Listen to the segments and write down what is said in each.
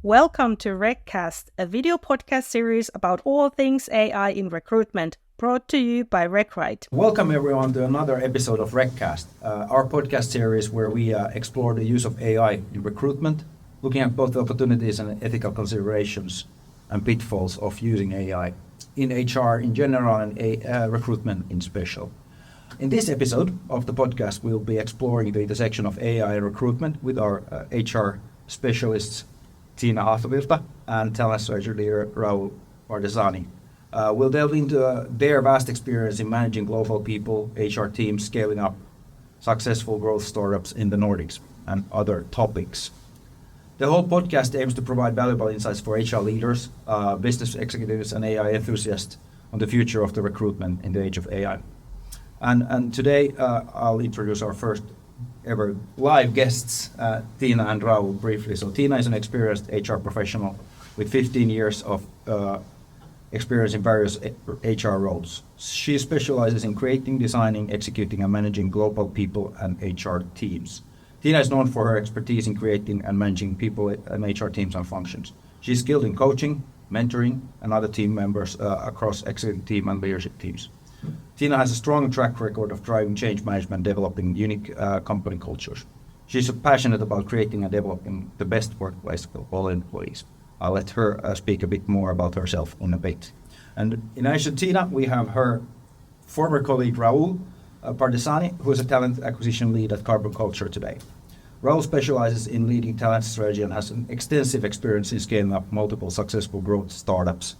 Welcome to RecCast, a video podcast series about all things AI in recruitment, brought to you by RecRite. Welcome everyone to another episode of RecCast, our podcast series where we explore the use of AI in recruitment, looking at both the opportunities and ethical considerations and pitfalls of using AI in HR in general and recruitment in special. In this episode of the podcast, we'll be exploring the intersection of AI and recruitment with our HR specialists, Tiina Hahtovirta and talent strategy leader Rahul Pardasani. We'll delve into their vast experience in managing global people, HR teams, scaling up successful growth startups in the Nordics, and other topics. The whole podcast aims to provide valuable insights for HR leaders, business executives, and AI enthusiasts on the future of the recruitment in the age of AI. And today I'll introduce our first ever live guests, Tiina and Rahul, briefly. So Tiina is an experienced HR professional with 15 years of experience in various HR roles. She specializes in creating, designing, executing, and managing global people and HR teams. Tiina is known for her expertise in creating and managing people and HR teams and functions. She's skilled in coaching, mentoring, and other team members across executive team and leadership teams. Tiina has a strong track record of driving change management, developing unique company cultures. She's passionate about creating and developing the best workplace for all employees. I'll let her speak a bit more about herself in a bit. And in addition to Tiina, we have her former colleague Rahul Pardasani, who is a talent acquisition lead at Carbo Culture today. Rahul specializes in leading talent strategy and has an extensive experience in scaling up multiple successful growth startups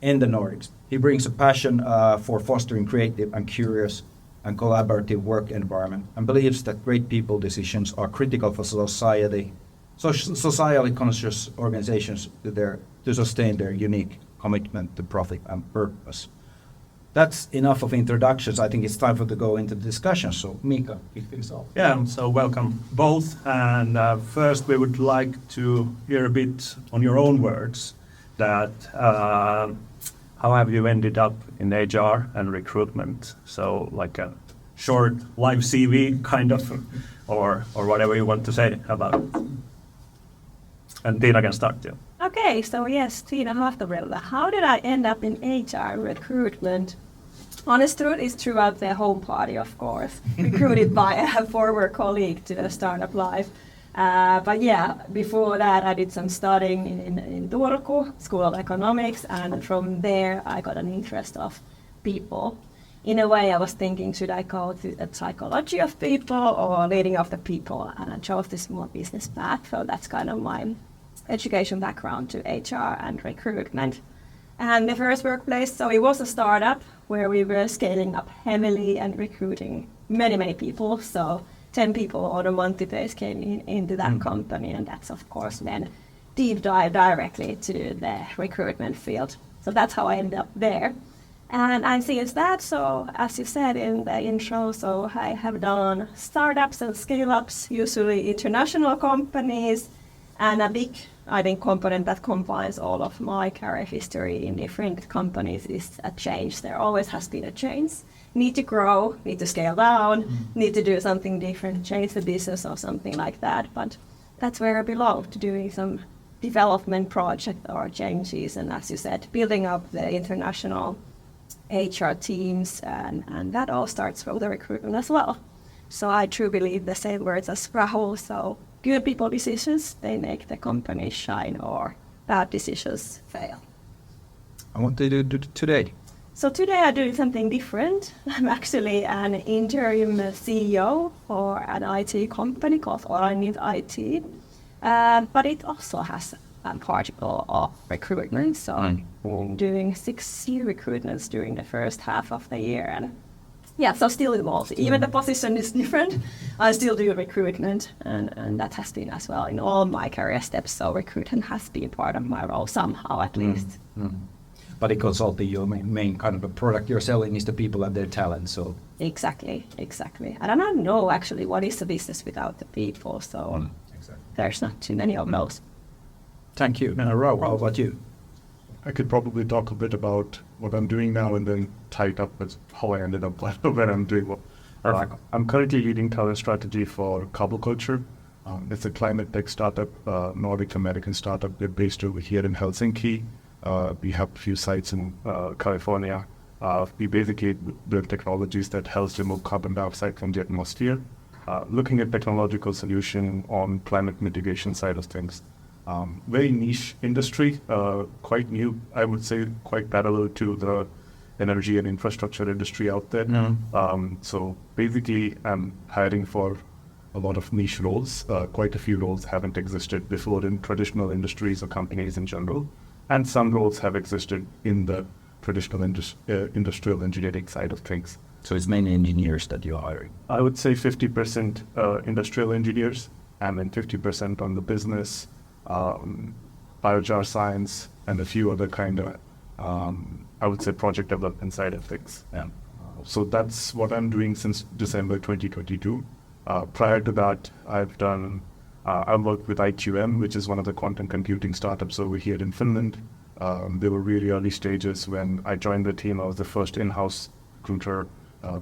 in the Nordics. He brings a passion for fostering creative and curious and collaborative work environment and believes that great people decisions are critical for society, socially conscious organizations to sustain their unique commitment to profit and purpose. That's enough of introductions. I think it's time for to go into the discussion. So Mika, kick things off. Yeah, so welcome both. And first we would like to hear a bit on your own words that how have you ended up in HR and recruitment? So like a short live CV kind of, or whatever you want to say about it. And Tiina can start too. Okay, so yes, Tiina Hahtovirta. How did I end up in HR recruitment? Honest truth is throughout the home party, of course. Recruited by a former colleague to the startup life. But yeah, before that I did some studying in Turku, School of Economics, and from there I got an interest of people. In a way I was thinking, should I go to the psychology of people or leading of the people, and I chose this more business path, so that's kind of my education background to HR and recruitment. And the first workplace, so it was a startup where we were scaling up heavily and recruiting many people, so 10 people on a monthly base came into that company, and that's of course then deep dive directly to the recruitment field. So that's how I ended up there. And since that, so as you said in the intro, so I have done startups and scale-ups, usually international companies, and a big, I think, component that combines all of my career history in different companies is a change. There always has been a change. Need to grow, need to scale down, need to do something different, change the business or something like that. But that's where I belong, to doing some development project or changes. And as you said, building up the international HR teams, and that all starts with the recruitment as well. So I truly believe the same words as Rahul. So good people decisions, they make the company shine, or bad decisions fail. And what do you do today? So today I do something different. I'm actually an interim CEO for an IT company called Orangit IT. But it also has a particle of recruitment. So I'm doing 6 recruitments during the first half of the year. And yeah, so still involved. Even the position is different, I still do recruitment. And that has been as well in all my career steps. So recruitment has been part of my role somehow at least. But in consulting, your main kind of a product you're selling is the people and their talent. So Exactly. And I don't know actually what is the business without the people. So there's not too many of those. Thank you. Rahul, how about you? I could probably talk a bit about what I'm doing now and then tie it up with how I ended up when I'm doing what. I'm currently leading talent strategy for Carbo Culture, It's a climate tech startup, Nordic American startup. They're based over here in Helsinki. We have a few sites in California. We basically build technologies that helps remove carbon dioxide from the atmosphere. Looking at technological solution on climate mitigation side of things. Very niche industry, quite new, I would say, quite parallel to the energy and infrastructure industry out there. So basically, I'm hiring for a lot of niche roles. Quite a few roles haven't existed before in traditional industries or companies in general. And some roles have existed in the traditional industrial engineering side of things. So it's mainly engineers that you're hiring. I would say 50% industrial engineers, and then 50% on the business, biochar science, and a few other kind of, I would say, project development side of things. Yeah. So that's what I'm doing since December 2022. Prior to that, I've worked with IQM, which is one of the quantum computing startups over here in Finland. They were really early stages when I joined the team. I was the first in-house recruiter,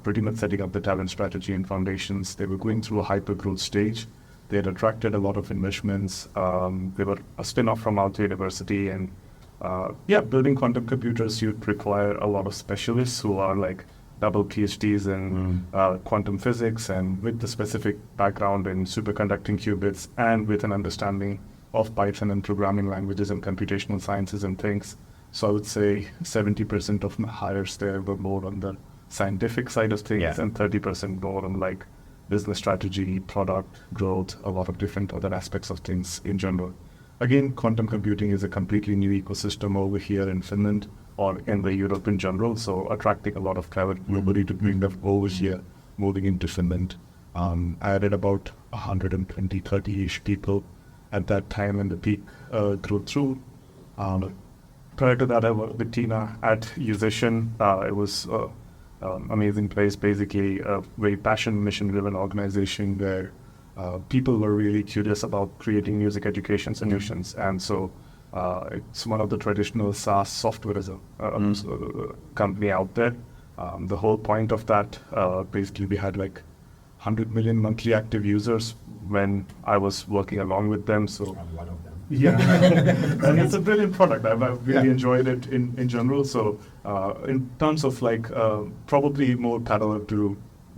pretty much setting up the talent strategy and foundations. They were going through a hyper-growth stage. They had attracted a lot of investments. They were a spin-off from Aalto University. And building quantum computers, you'd require a lot of specialists who are like double PhDs in quantum physics and with the specific background in superconducting qubits and with an understanding of Python and programming languages and computational sciences and things. So I would say 70% of my hires there were more on the scientific side of things and 30% more on like business strategy, product growth, a lot of different other aspects of things in general. Again, quantum computing is a completely new ecosystem over here in Finland or in the Europe in general, so attracting a lot of clever globally to bring them over here, moving into Finland. I added about 120, 30-ish people at that time when the peak grew through. Prior to that, I worked with Tiina at Musician. It was amazing place, basically a very passion, mission-driven organization where people were really curious about creating music education solutions. And so it's one of the traditional SaaS software as a company out there. The whole point of that, basically we had like 100 million monthly active users when I was working along with them. So One of them. yeah, and it's a brilliant product. I've really enjoyed it in general. So in terms of like probably more parallel to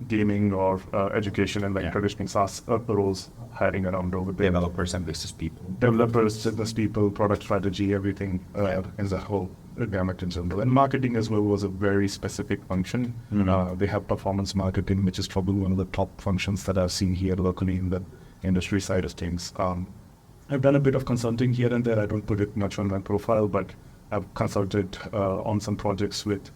gaming or education and like traditional SaaS roles hiring around over there. Developers and business people. Developers, business people, product strategy, everything as a whole gamut in general. And marketing as well was a very specific function. They have performance marketing, which is probably one of the top functions that I've seen here locally in the industry side of things. I've done a bit of consulting here and there. I don't put it much on my profile, but I've consulted on some projects with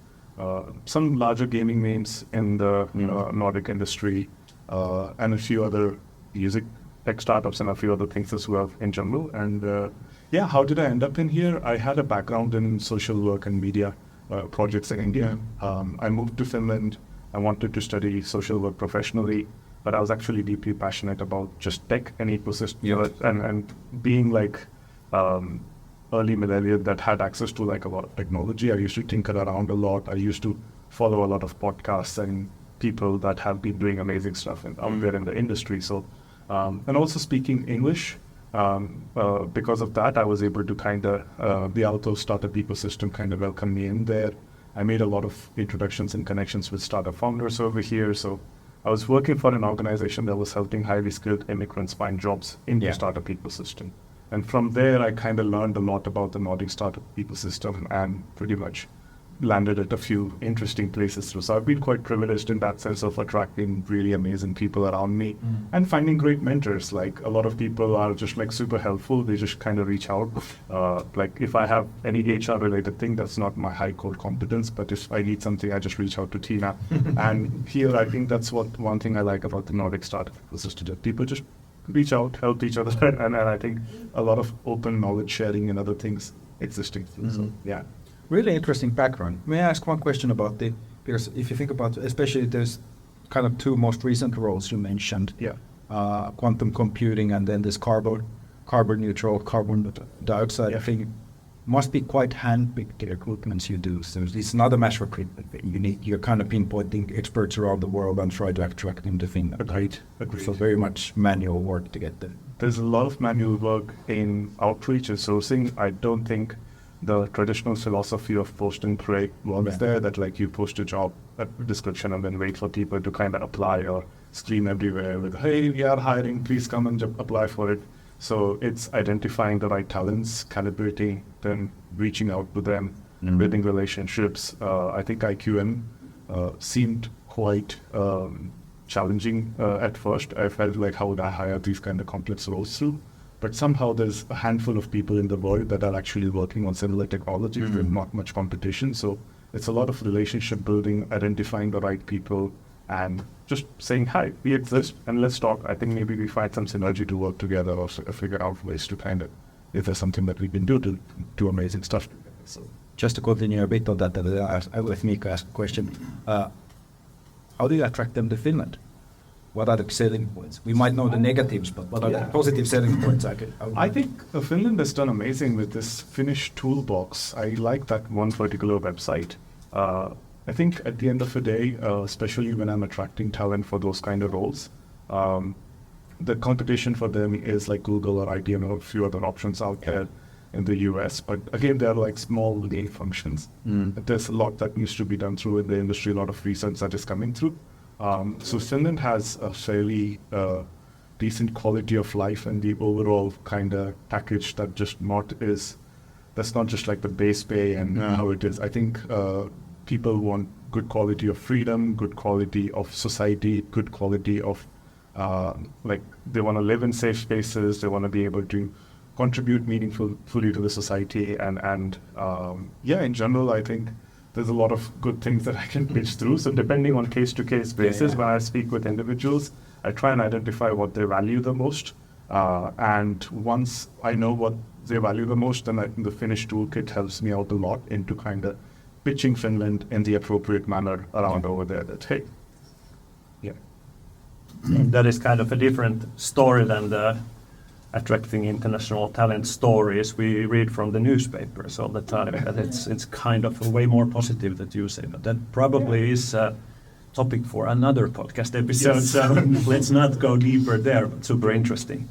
some larger gaming names in the Nordic industry and a few other music tech startups and a few other things as well in general. And how did I end up in here? I had a background in social work and media projects in India. I moved to Finland. I wanted to study social work professionally, but I was actually deeply passionate about just tech and ecosystem and being like early millennial that had access to like a lot of technology. I used to tinker around a lot. I used to follow a lot of podcasts and people that have been doing amazing stuff out there in the industry. So, and also speaking English. Because of that, I was able to kind of, the Aalto startup ecosystem kind of welcomed me in there. I made a lot of introductions and connections with startup founders over here. So I was working for an organization that was helping highly skilled immigrants find jobs in the startup ecosystem. And from there, I kind of learned a lot about the Nordic startup ecosystem and pretty much landed at a few interesting places through. So I've been quite privileged in that sense of attracting really amazing people around me and finding great mentors. Like a lot of people are just like super helpful. They just kind of reach out. Like if I have any HR related thing, that's not my high core competence, but if I need something, I just reach out to Tiina. And here, I think that's one thing I like about the Nordic startup ecosystem, that people just reach out, help each other. And I think a lot of open knowledge sharing and other things existing. So, yeah. Really interesting background. May I ask one question about because if you think about, especially there's kind of two most recent roles you mentioned, quantum computing and then this carbon neutral, carbon dioxide thing. must be quite hand-picked recruitments you do. So it's not a mass recruitment thing. You're kind of pinpointing experts around the world and try to attract them to Finland. Agreed. So very much manual work to get there. There's a lot of manual work in outreach and sourcing. I don't think the traditional philosophy of post and pray works there, that like you post a job description and then wait for people to kind of apply or scream everywhere with, hey, we are hiring, please come and apply for it. So it's identifying the right talents, calibrating them, reaching out to them, building relationships. I think IQM seemed quite challenging at first. I felt like, how would I hire these kind of complex roles through? But somehow there's a handful of people in the world that are actually working on similar technologies with not much competition. So it's a lot of relationship building, identifying the right people, and just saying, hi, we exist and let's talk. I think maybe we find some synergy to work together or figure out ways to kind of, if there's something that we can do to amazing stuff together. So just to continue a bit on that, I let Mika ask a question. How do you attract them to Finland? What are the selling points? We might know the negatives, but what are the positive selling points? I think Finland has done amazing with this Finnish toolbox. I like that one particular website. I think at the end of the day, especially when I'm attracting talent for those kind of roles, the competition for them is like Google or IBM or a few other options out there in the US. But again, they're like small day functions. There's a lot that needs to be done through in the industry, a lot of research that is coming through. So Finland has a fairly decent quality of life, and the overall kind of package that's not just like the base pay and how it is. I think people want good quality of freedom, good quality of society, good quality of like they want to live in safe spaces, they want to be able to contribute meaningfully to the society, and in general, I think there's a lot of good things that I can pitch through. So depending on case-to-case basis, when I speak with individuals, I try and identify what they value the most. And once I know what they value the most, then the Finnish toolkit helps me out a lot into kind of pitching Finland in the appropriate manner around over there. That, hey, That is kind of a different story than the attracting international talent stories we read from the newspapers all the time. But it's kind of a way more positive that you say. But that probably is a topic for another podcast episode. So let's not go deeper there. But super interesting.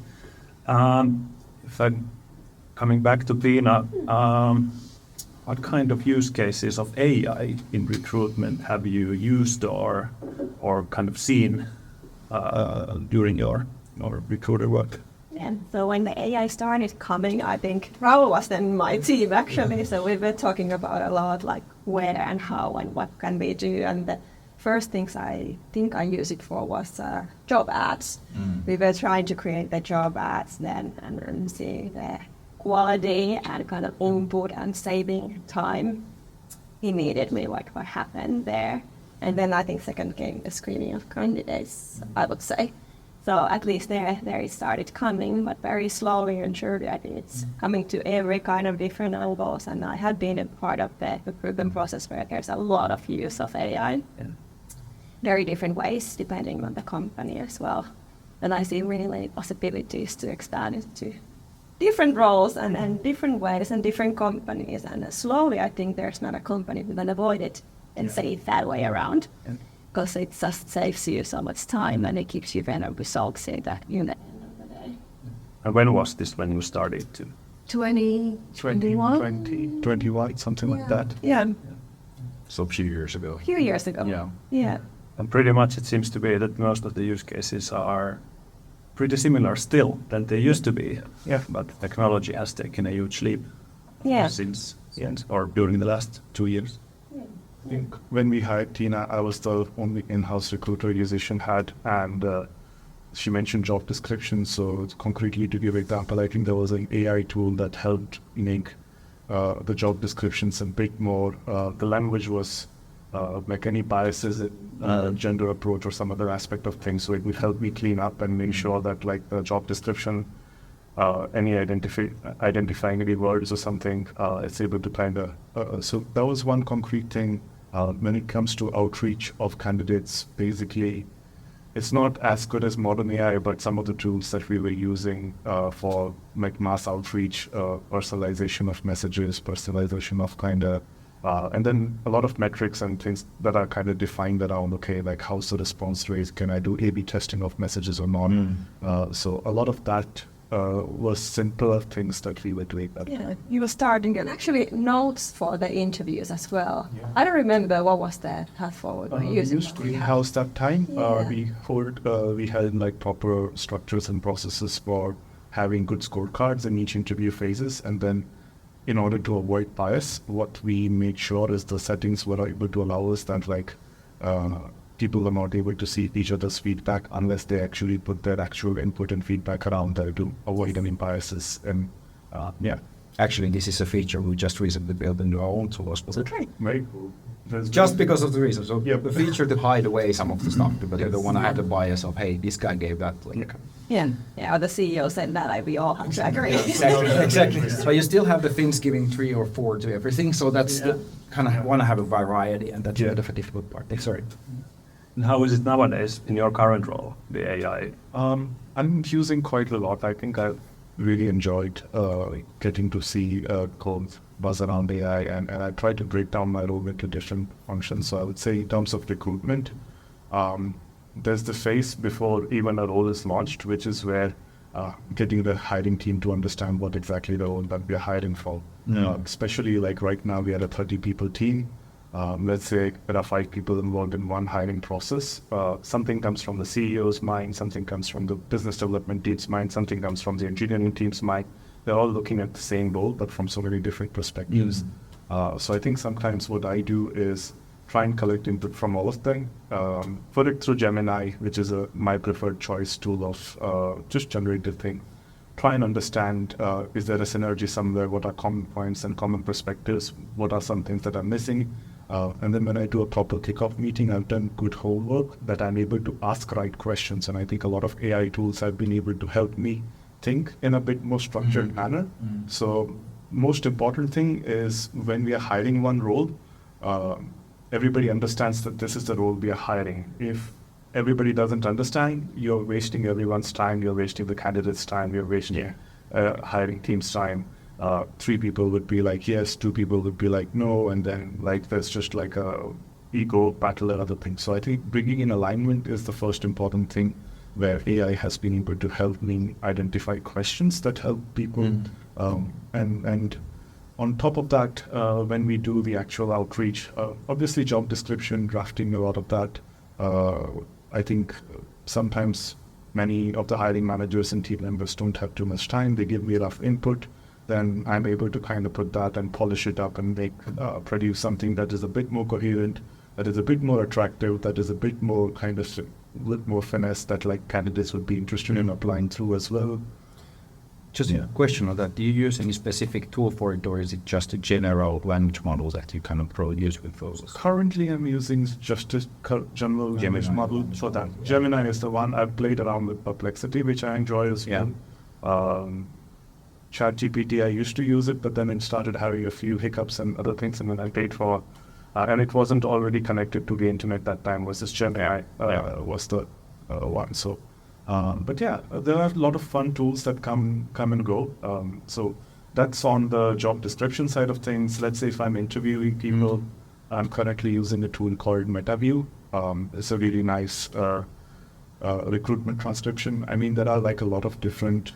If I'm coming back to Tiina, what kind of use cases of AI in recruitment have you used or kind of seen during your recruiter work? And so when the AI started coming, I think Rahul was in my team actually. So we were talking about a lot like where and how and what can we do. And the first things I think I used it for was job ads. We were trying to create the job ads then and see the quality and kind of input and saving time immediately, like what happened there. And then I think second came the screening of candidates, I would say. So at least there it started coming, but very slowly and surely I think it's coming to every kind of different angles. And I have been a part of the recruitment process where there's a lot of use of AI. Very different ways depending on the company as well. And I see really possibilities to expand it to different roles and different ways and different companies. And slowly I think there's not a company that can avoid it and say it that way around. Because it just saves you so much time and it keeps you better results at the end of the day. And when was this when you started to? 2021? 2021, something like that. Yeah. So a few years ago. A few years ago. Yeah. And pretty much it seems to be that most of the use cases are pretty similar still than they used to be. Yeah. But technology has taken a huge leap since or during the last 2 years. I think when we hired Tiina, I was the only in-house recruiter Musician had, and she mentioned job descriptions. So concretely, to give an example, I think there was an AI tool that helped make the job descriptions a bit more. The language was like any biases, gender approach or some other aspect of things. So it would help me clean up and make sure that like the job description, any identifying any words or something, it's able to kind of. So that was one concrete thing. When it comes to outreach of candidates, basically, it's not as good as modern AI, but some of the tools that we were using for like mass outreach, personalization of messages, personalization of kind of, and then a lot of metrics and things that are kind of defined around, okay, like how's the response rate? Can I do A/B testing of messages or not? So a lot of that was simpler things that we were doing. Yeah, you were starting and actually notes for the interviews as well. I don't remember what was that path forward we We using. used Greenhouse that time. Yeah. We had like proper structures and processes for having good scorecards in each interview phases, and then in order to avoid bias, what we made sure is the settings were able to allow us that like people are not able to see each other's feedback unless they actually put their actual input and feedback around there to avoid any biases. And yeah. Actually, this is a feature we just recently built into our own tools. Very cool. Just because of the reason. So Yeah. the feature to hide away some of the stuff, because you don't want to have the bias of, hey, this guy gave that link. Yeah, or the CEO said that, like, we all have to agree. Exactly. But you still have the Finns giving 3 or 4 to everything, so that's the kind of want to have a variety, and that's a bit of a difficult part. Sorry. And how is it nowadays in your current role, the AI? I'm using quite a lot. I think I really enjoyed getting to see code buzz around AI, and I try to break down my role into different functions. So I would say in terms of recruitment, there's the phase before even a role is launched, which is where getting the hiring team to understand what exactly the role that we're hiring for. Especially like right now we are a 30 people team. Let's say there are 5 people involved in one hiring process. Something comes from the CEO's mind, something comes from the business development team's mind, something comes from the engineering team's mind. They're all looking at the same role, but from so many different perspectives. So I think sometimes what I do is try and collect input from all of them, put it through Gemini, which is my preferred choice tool of just generative thing. Try and understand, is there a synergy somewhere? What are common points and common perspectives? What are some things that are missing? And then when I do a proper kickoff meeting, I've done good homework that I'm able to ask right questions. And I think a lot of AI tools have been able to help me think in a bit more structured manner. So most important thing is when we are hiring one role, everybody understands that this is the role we are hiring. If everybody doesn't understand, you're wasting everyone's time, you're wasting the candidate's time, you're wasting hiring team's time. 3 people would be like yes, 2 people would be like no, and then like there's just like a ego battle and other things. So I think bringing in alignment is the first important thing, where AI has been able to help me identify questions that help people. And on top of that, when we do the actual outreach, obviously job description, drafting a lot of that. I think sometimes many of the hiring managers and team members don't have too much time. They give me enough input. Then I'm able to kind of put that and polish it up and produce something that is a bit more coherent, that is a bit more attractive, that is a bit more kind of with more finesse that like candidates would be interested in applying through as well. Just a question on that. Do you use any specific tool for it, or is it just a general language model that you kind of use with those? Currently, I'm using just a general language model for that. Gemini is the one. I've played around with Perplexity, which I enjoy as well. ChatGPT, I used to use it, but then it started having a few hiccups and other things, and then I paid for, and it wasn't already connected to the internet that time. Was this Gemini was the one? So, but yeah, there are a lot of fun tools that come and go. So that's on the job description side of things. Let's say if I'm interviewing people, I'm currently using a tool called MetaView. It's a really nice recruitment transcription. I mean, there are like a lot of different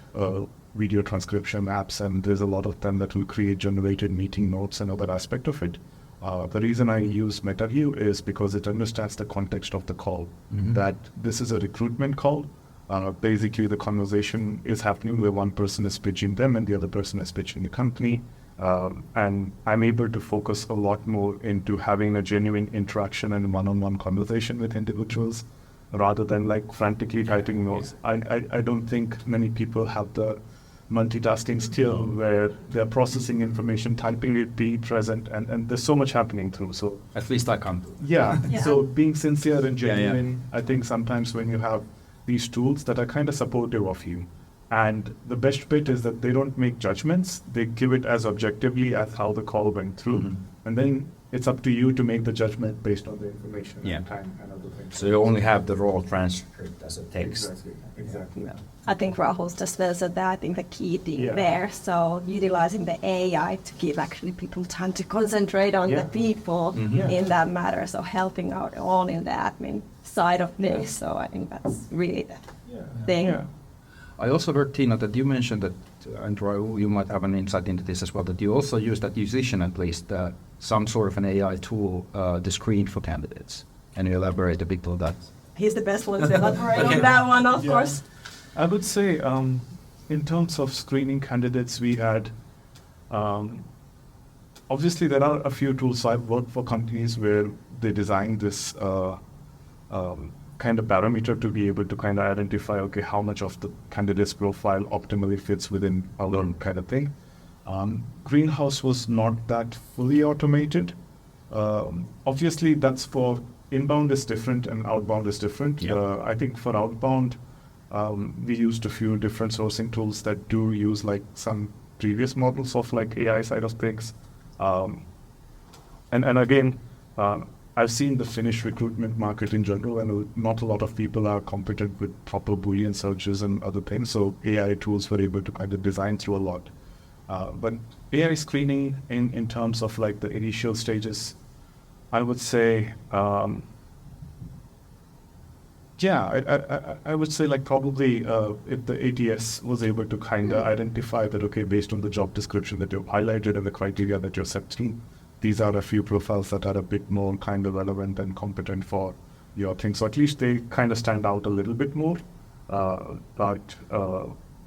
video transcription apps, and there's a lot of them that will create generated meeting notes and other aspect of it. The reason I use MetaView is because it understands the context of the call, that this is a recruitment call. Basically, the conversation is happening where one person is pitching them and the other person is pitching the company. And I'm able to focus a lot more into having a genuine interaction and one-on-one conversation with individuals rather than like frantically typing notes. I don't think many people have the multitasking skill where they're processing information, typing it, be present, and there's so much happening through. So at least I can't. So being sincere and genuine, I think sometimes when you have these tools that are kind of supportive of you, and the best bit is that they don't make judgments, they give it as objectively as how the call went through. And then it's up to you to make the judgment based on the information Yeah. and time and other things. So you only have the raw transcript as a text. Exactly. Yeah. I think Rahul just well said that. I think the key thing Yeah. there. So utilizing the AI to give actually people time to concentrate on the people in that matter. So helping out all in the admin side of this. So I think that's really the thing. Yeah. I also heard, Tiina, that you mentioned that, and Rahul, you might have an insight into this as well, that you also use that musician at least, some sort of an AI tool to screen for candidates. Can you elaborate a bit on that? He's the best one to elaborate on that one, of course. I would say, in terms of screening candidates, we had, obviously there are a few tools. I've worked for companies where they designed this kind of parameter to be able to kind of identify, okay, how much of the candidate's profile optimally fits within our kind of thing. Greenhouse was not that fully automated. Obviously, that's for inbound is different and outbound is different. I think for outbound, we used a few different sourcing tools that do use like some previous models of like AI side of things. And again, I've seen the Finnish recruitment market in general, and not a lot of people are competent with proper Boolean searches and other things. So AI tools were able to kind of design through a lot. But AI screening in terms of like the initial stages, I would say, I would say like probably if the ATS was able to kind of identify that, okay, based on the job description that you've highlighted and the criteria that you're setting, these are a few profiles that are a bit more kind of relevant and competent for your thing. So at least they kind of stand out a little bit more. But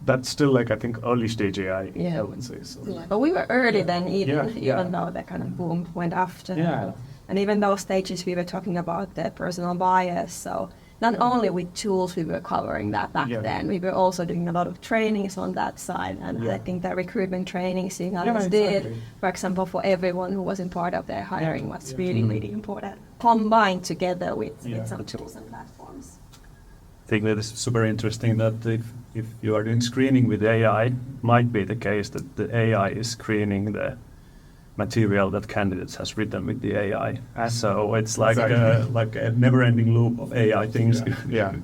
that's still like, I think, early stage AI, I would say. So. Yeah, but we were early then, even though the kind of boom went after. Yeah. And even those stages we were talking about the personal bias. So not only with tools we were covering that back then, we were also doing a lot of trainings on that side. And I think that recruitment training Signals did, for example, for everyone who wasn't part of their hiring was really, really important. Combined together with some tools and platforms. I think that is super interesting that if you are doing screening with AI, might be the case that the AI is screening the material that candidates has written with the AI. So it's like a never-ending loop of AI things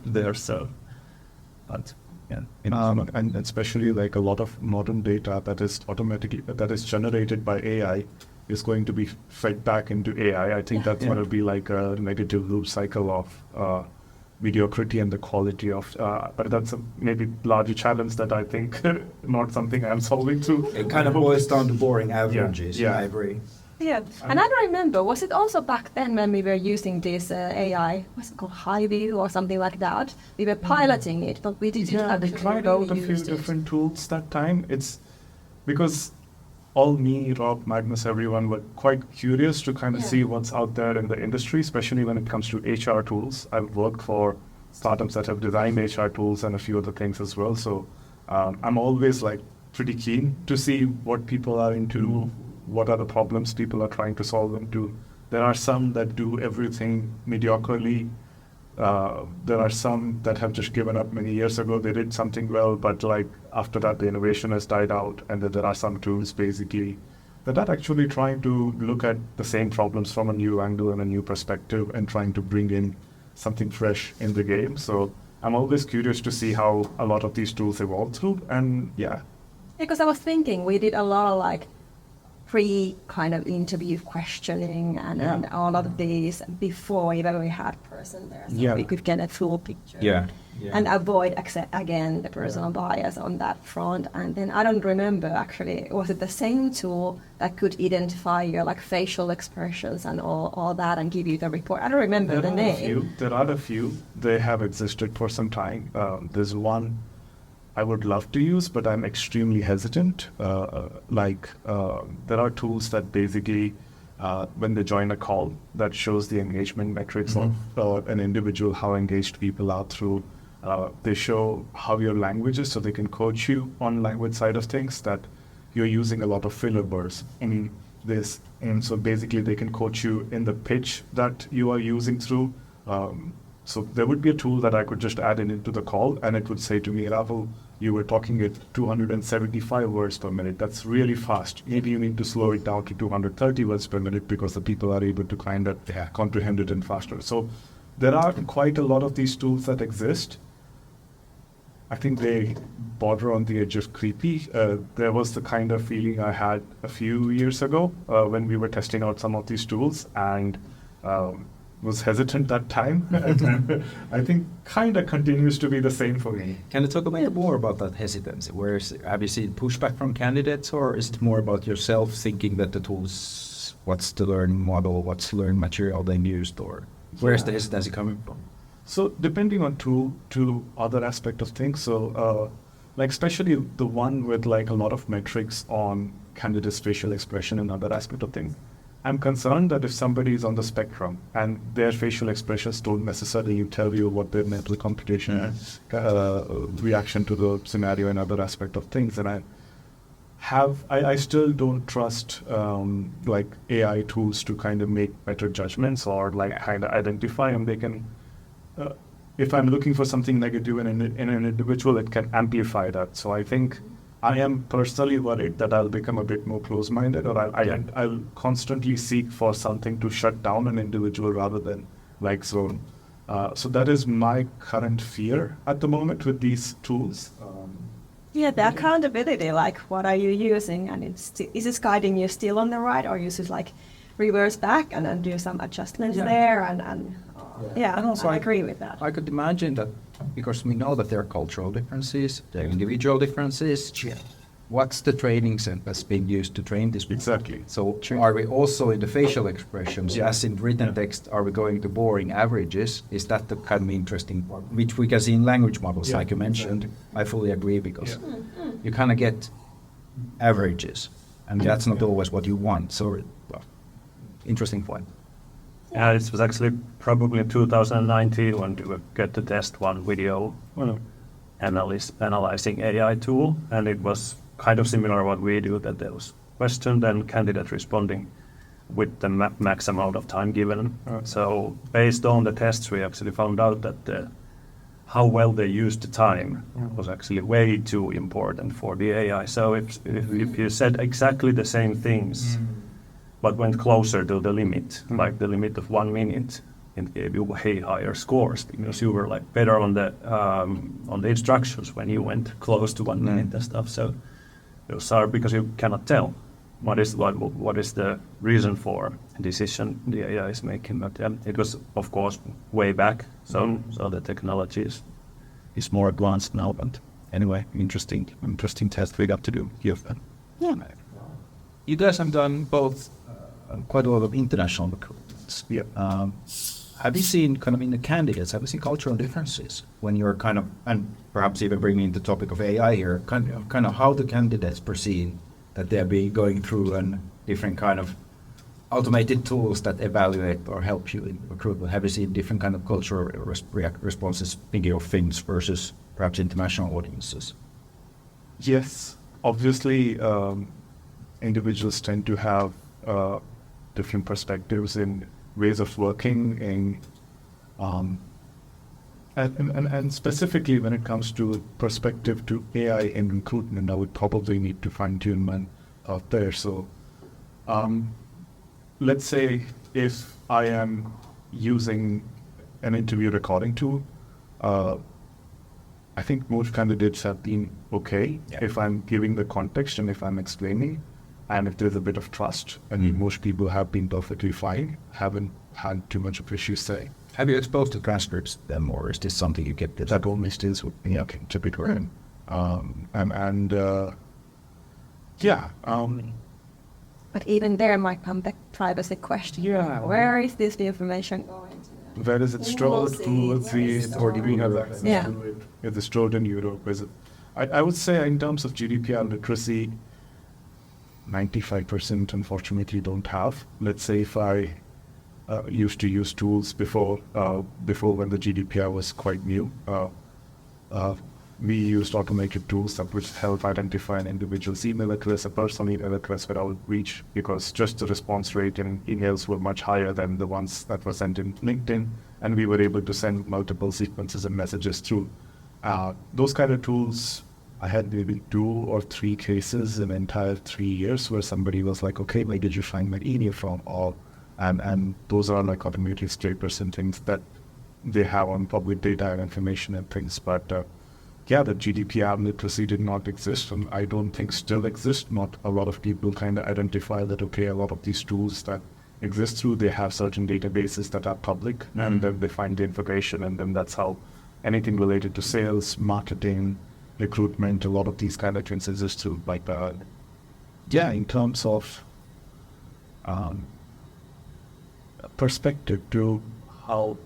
there. So, but and especially like a lot of modern data that is generated by AI is going to be fed back into AI. I think that's going to be like a negative loop cycle of mediocrity and the quality of, but that's a maybe larger challenge that I think not something I'm solving through. It kind of boils down to boring averages. Yeah, I agree. Yeah, and I don't remember, was it also back then when we were using this AI, what's it called, Highview or something like that? We were piloting it, but we didn't we tried out a few different tools that time. It's because all me, Rob, Magnus, everyone were quite curious to kind of see what's out there in the industry, especially when it comes to HR tools. I've worked for startups that have designed HR tools and a few other things as well. So I'm always like pretty keen to see what people are into, what are the problems people are trying to solve them to. There are some that do everything mediocrely. There are some that have just given up many years ago. They did something well, but like after that, the innovation has died out. And then there are some tools basically that are actually trying to look at the same problems from a new angle and a new perspective and trying to bring in something fresh in the game. So I'm always curious to see how a lot of these tools evolve through. And because I was thinking we did a lot of like kind of interview questioning and all of these before even we had person there, so we could get a full picture and avoid again the personal bias on that front. And then I don't remember actually, was it the same tool that could identify your like facial expressions and all that and give you the report? I don't remember the name. There are a few. They have existed for some time. There's one I would love to use, but I'm extremely hesitant. There are tools that basically, when they join a call, that shows the engagement metrics of an individual, how engaged people are through. They show how your language is, so they can coach you on language side of things, that you're using a lot of filler words in this. And so basically they can coach you in the pitch that you are using through. So there would be a tool that I could just add into the call, and it would say to me, Rahul, you were talking at 275 words per minute. That's really fast. Maybe you need to slow it down to 230 words per minute because the people are able to kind of comprehend it in faster. So there are quite a lot of these tools that exist. I think they border on the edge of creepy. There was the kind of feeling I had a few years ago when we were testing out some of these tools, and was hesitant that time. I think kind of continues to be the same for me. Can you talk a bit more about that hesitancy? Have you seen pushback from candidates, or is it more about yourself thinking that the tools, what's the learning model, what's the learning material they used, or where's the hesitancy coming from? So depending on tool to other aspect of things. So like especially the one with like a lot of metrics on candidates' facial expression and other aspect of things. I'm concerned that if somebody is on the spectrum and their facial expressions don't necessarily tell you what their mental computation reaction to the scenario and other aspect of things, and I still don't trust like AI tools to kind of make better judgments or like kind of identify, and they can, if I'm looking for something negative in an individual, it can amplify that. So I think I am personally worried that I'll become a bit more close-minded, or I'll constantly seek for something to shut down an individual rather than like zone. So that is my current fear at the moment with these tools. Yeah, the accountability, like what are you using, and is this guiding you still on the right, or you should like reverse back and then do some adjustments there, and And also I agree with that. I could imagine that because we know that there are cultural differences, there are individual differences. What's the training set that's being used to train this? Exactly. So are we also in the facial expressions, as in written text, are we going to boring averages? Is that the kind of interesting part, which we can see in language models, like you mentioned? I fully agree, because you kind of get averages, and that's not always what you want. So, interesting point. Yeah, it was actually probably in 2019 when we get to test one video analyzing AI tool, and it was kind of similar what we do, that there was question, then candidate responding with the max amount of time given. So based on the tests, we actually found out that how well they used the time was actually way too important for the AI. So if you said exactly the same things, but went closer to the limit, like the limit of 1 minute, it gave you way higher scores because you were like better on the instructions when you went close to 1 minute and stuff. So those are because you cannot tell what is the reason for a decision the AI is making. But it was of course way back, so the technology is more advanced now. But anyway, interesting test we got to do here. Yeah. You guys have done both quite a lot of international recruitments. Yeah. Have you seen kind of in the candidates, have you seen cultural differences when you're kind of, and perhaps even bringing the topic of AI here, kind of how the candidates perceive that they're going through and different kind of automated tools that evaluate or help you in recruitment? Have you seen different kind of cultural responses, thinking of things versus perhaps international audiences? Yes, obviously individuals tend to have different perspectives in ways of working, and specifically when it comes to perspective to AI in recruitment, I would probably need to fine-tune mine out there. So let's say if I am using an interview recording tool, I think most candidates have been okay if I'm giving the context and if I'm explaining. And if there's a bit of trust, and most people have been perfectly fine, haven't had too much of issues say. Have you exposed the transcripts them, or is this something you get? That only stays with me, typically. But even there might come the privacy question. Yeah. Where is this information going to? Where is it stored? Who will see it? Or do we have access to it? Is it stored in Europe? Is it? I would say in terms of GDPR literacy, 95% unfortunately don't have. Let's say if I used to use tools before when the GDPR was quite new, we used automated tools that would help identify an individual's email address, a personal email address without reach, because just the response rate in emails were much higher than the ones that were sent in LinkedIn, and we were able to send multiple sequences and messages through. Those kind of tools I had maybe 2 or 3 cases in the entire 3 years where somebody was like, okay, where did you find my email from? Or, and those are like automated scrapers and things that they have on public data and information and things. But yeah, the GDPR literacy did not exist, and I don't think still exists. Not a lot of people kind of identify that, okay, a lot of these tools that exist through, they have certain databases that are public, and then they find the information, and then that's how anything related to sales, marketing, recruitment, a lot of these kind of things exist through. Like, yeah, in terms of perspective to how...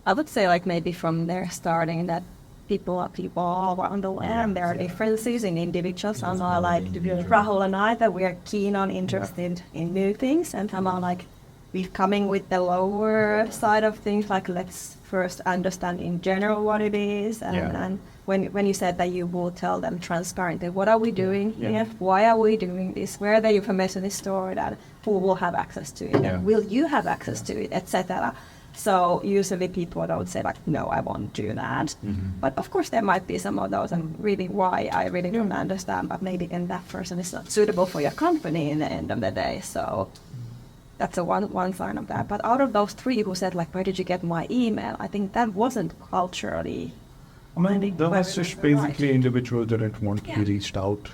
I would say like maybe from their starting that people are people all around the land. There are differences in individuals. Some are like Rahul and I, that we are keen on interested in new things, and some are like we're coming with the lower side of things, like let's first understand in general what it is. And when you said that you will tell them transparently, what are we doing here? Why are we doing this? Where the information is stored and who will have access to it? And will you have access to it, etc. So usually people don't say like, no, I won't do that. But of course there might be some of those, and really why I really don't understand, but maybe then that person is not suitable for your company in the end of the day. So that's one sign of that. But out of those 3 who said like, where did you get my email? I think that wasn't culturally... I mean, there was just basically individuals didn't want to be reached out,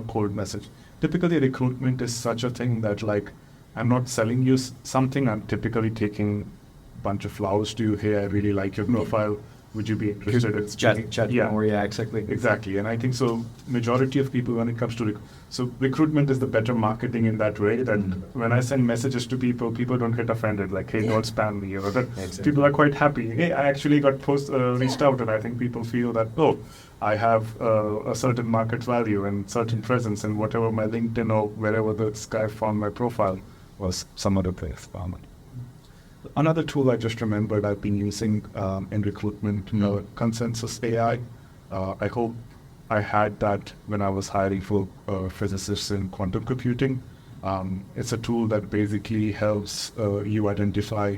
cold message. Typically recruitment is such a thing that like, I'm not selling you something, I'm typically taking a bunch of flowers to you. Hey, I really like your profile. Would you be interested in chat more? Yeah, exactly. Exactly. And I think so majority of people when it comes to so recruitment is the better marketing in that way, that when I send messages to people don't get offended like, hey, don't spam me, or that people are quite happy. Hey, I actually got reached out, and I think people feel that, oh, I have a certain market value and certain presence, and whatever my LinkedIn or wherever this guy found my profile was some other place. Another tool I just remembered I've been using in recruitment, Consensus AI. I hope I had that when I was hiring for physicists in quantum computing. It's a tool that basically helps you identify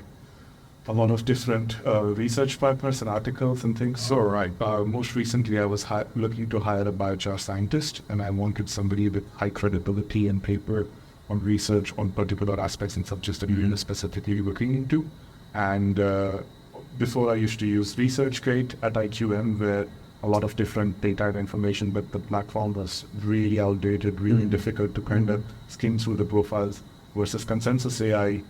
a lot of different research papers and articles and things. So, most recently I was looking to hire a biochar scientist, and I wanted somebody with high credibility and paper on research on particular aspects and subjects that we were specifically looking into. And before I used to use ResearchGate at IQM, where a lot of different data and information, but the platform was really outdated, really difficult to kind of skim through the profiles, versus Consensus AI.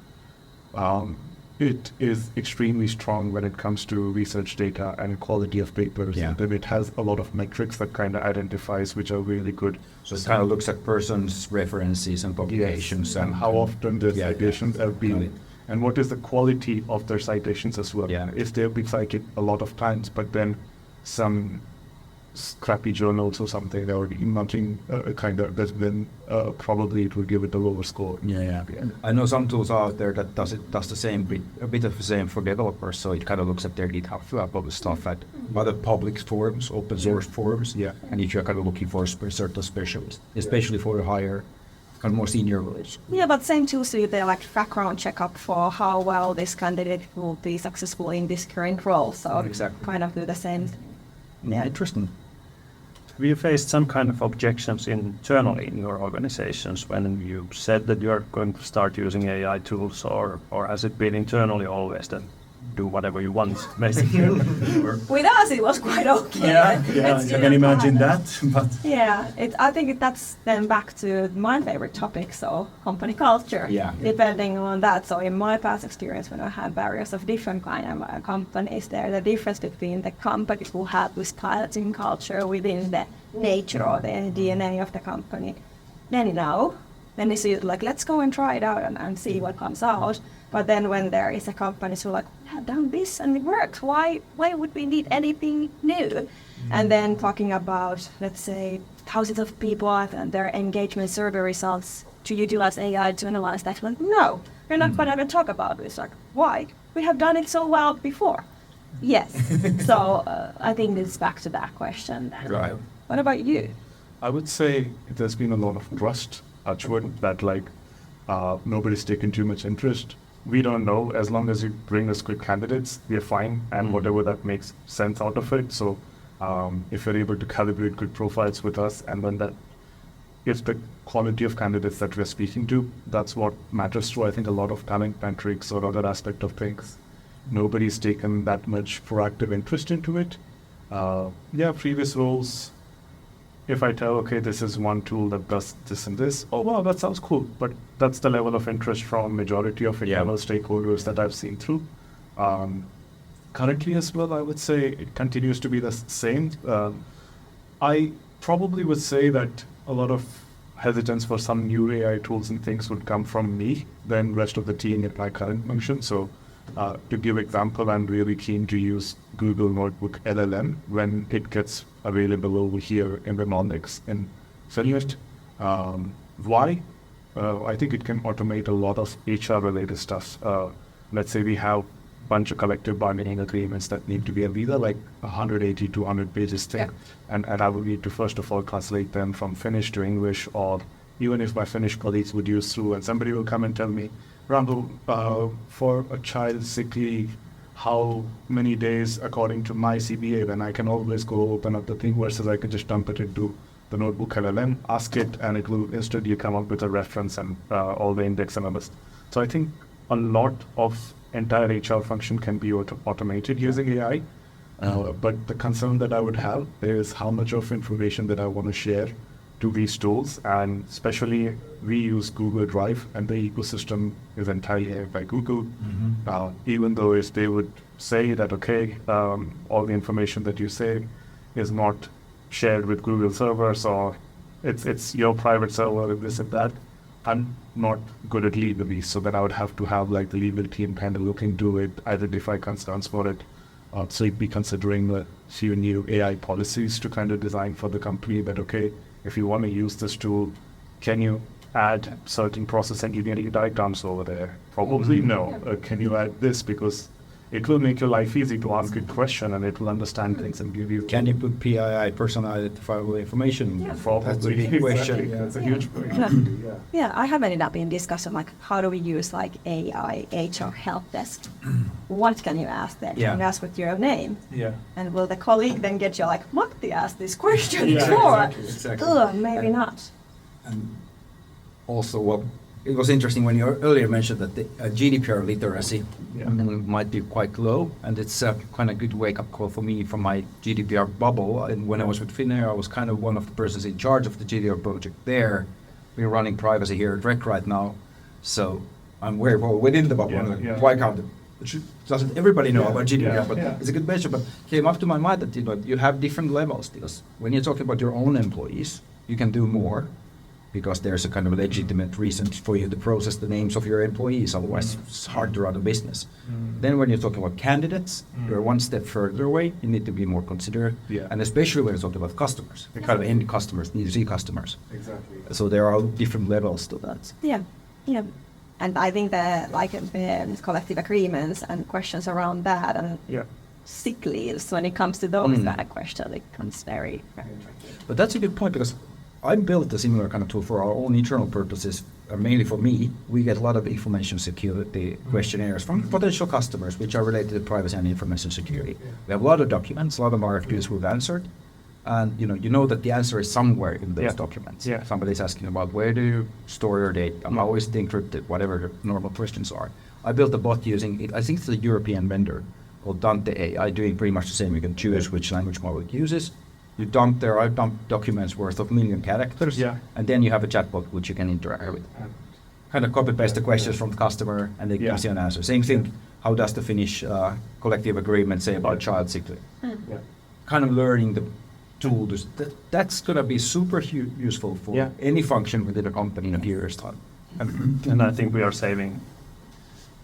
It is extremely strong when it comes to research data and quality of papers. And it has a lot of metrics that kind of identifies which are really good. So it kind of looks at persons' references and publications. And how often their citations have been. And what is the quality of their citations as well. If they've been cited a lot of times, but then some scrappy journals or something, or nothing then probably it will give it a lower score. I know some tools out there that does the same a bit of the same for developers, so it kind of looks at their GitHub stuff at other public forums, open source forums, and if you're kind of looking for a certain specialist, especially for a higher, kind of more senior roles. But same tools do the like background checkup for how well this candidate will be successful in this current role, so kind of do the same. Interesting. Have you faced some kind of objections internally in your organizations when you said that you're going to start using AI tools, or has it been internally always that do whatever you want, basically? With us, it was quite okay. I can imagine that. But I think that's then back to my favorite topic, so company culture. Depending on that. So in my past experience, when I had various of different kind of companies, there the difference between the companies who have this piloting culture within the nature or the DNA of the company. Then you see like, let's go and try it out and see what comes out. But then when there is a company who like, have done this and it works, why would we need anything new? And then talking about, let's say, thousands of people and their engagement survey results to utilize AI to analyze that, like, no, we're not going to even talk about this. Like, why? We have done it so well before. Yes. So I think it's back to that question. Right. What about you? I would say there's been a lot of trust, that like nobody's taken too much interest. We don't know. As long as you bring us good candidates, we're fine, and whatever that makes sense out of it. So If you're able to calibrate good profiles with us, and when that is the quality of candidates that we're speaking to, that's what matters to, I think, a lot of talent metrics or other aspect of things. Nobody's taken that much proactive interest into it. Previous roles, if I tell, okay, this is one tool that does this and this, oh wow, that sounds cool. But that's the level of interest from majority of internal stakeholders that I've seen through. Currently as well, I would say it continues to be the same. I probably would say that a lot of hesitance for some new AI tools and things would come from me than rest of the team in my current function. So to give example, I'm really keen to use Google Notebook LLM when it gets available over here in the Nordics in Finland. Why? I think it can automate a lot of HR related stuff. Let's say we have bunch of collective bargaining agreements that need to be either like 180 to 100 pages thick, and I would need to first of all translate them from Finnish to English, or even if my Finnish colleagues would use through, and somebody will come and tell me, Rahul, for a child sick leave, how many days according to my CBA, then I can always go open up the thing versus I can just dump it into the notebook LLM, ask it, and it will instantly come up with a reference and all the index and others. So I think a lot of entire HR function can be automated using AI. But the concern that I would have is how much of information that I want to share to these tools, and especially we use Google Drive and the ecosystem is entirely owned by Google. Even though if they would say that, okay, all the information that you say is not shared with Google servers, or it's your private server and this and that, I'm not good at legalese, so that I would have to have like the legal team kind of look into it, identify concerns for it, so be considering a few new AI policies to kind of design for the company that, okay, if you want to use this tool, can you add certain process engineering diagrams over there? Probably no. Can you add this? Because it will make your life easy to ask a question and it will understand things and give you... Can you put PII, personal identifiable information? Yeah. That's a big question. That's a huge question. Yeah, I have ended up in discussion like how do we use like AI HR help desk? What can you ask there? Yeah. Can you ask with your name? Yeah. And will the colleague then get you like, what they asked this question Yeah, for? Exactly. Ugh, maybe not. And also, it was interesting when you earlier mentioned that the GDPR literacy might be quite low, and it's a kind of good wake-up call for me from my GDPR bubble. And when I was with Finnair, I was kind of one of the persons in charge of the GDPR project there. We're running privacy here at REC right now, so I'm very well within the bubble. Why can't it? Doesn't everybody know about GDPR? But it's a good measure. But it came up to my mind that you have different levels. Because when you're talking about your own employees, you can do more, because there's a kind of legitimate reason for you to process the names of your employees. Otherwise, it's hard to run a business. Then when you're talking about candidates, you're one step further away. You need to be more considerate. And especially when you're talking about customers. The kind of end customers, D2C customers. Exactly. So there are different levels to that. Yeah. And I think that like collective agreements and questions around that and sick leaves, when it comes to those kind of questions, it becomes very tricky. But that's a good point, because I built a similar kind of tool for our own internal purposes. Mainly for me, we get a lot of information security questionnaires from potential customers, which are related to privacy and information security. We have a lot of documents, a lot of RFQs we've answered, and you know that the answer is somewhere in those documents. Somebody's asking about where do you store your data, how is it encrypted, whatever the normal questions are. I built a bot using it. I think it's a European vendor called Dante AI, doing pretty much the same. You can choose which language model it uses. You dump documents worth of 1 million characters, and then you have a chatbot which you can interact with. Kind of copy-paste the questions from the customer, and it gives you an answer. Same thing, how does the Finnish collective agreement say about child sick leave? Kind of learning the tool, that's going to be super useful for any function within a company in a year's time. And I think we are saving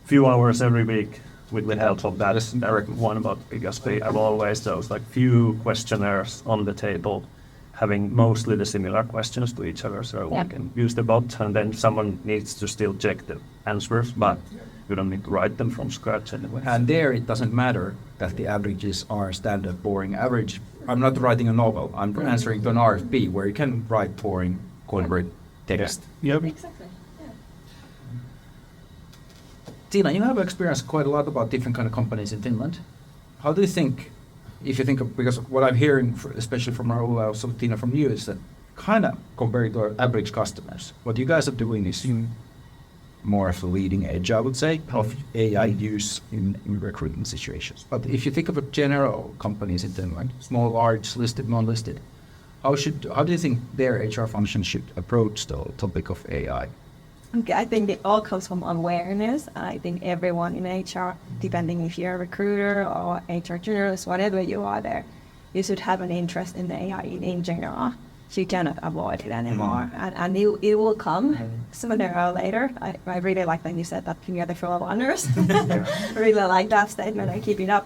few hours every week with the help of that direct one about, because they have always those like few questionnaires on the table having mostly the similar questions to each other, so we can use the bot, and then someone needs to still check the answers, but you don't need to write them from scratch anyway. And there it doesn't matter that the averages are standard boring average. I'm not writing a novel, I'm answering to an RFP where you can write boring corporate text. Exactly. Tiina, you have experienced quite a lot about different kind of companies in Finland. How do you think if you think of, because what I'm hearing, especially from Rahul, also Tiina, from you, is that kind of compared to our average customers, what you guys are doing is more of the leading edge, I would say, of AI use in recruitment situations. But if you think of general companies in Finland, small, large, listed, non-listed, how do you think their HR function should approach the topic of AI? Okay, I think it all comes from awareness. I think everyone in HR, depending if you're a recruiter or HR generalist, whatever you are there, you should have an interest in the AI in general. So you cannot avoid it anymore. And it will come sooner or later. I really like that you said that you are the full of honors. Really like that statement and keep it up.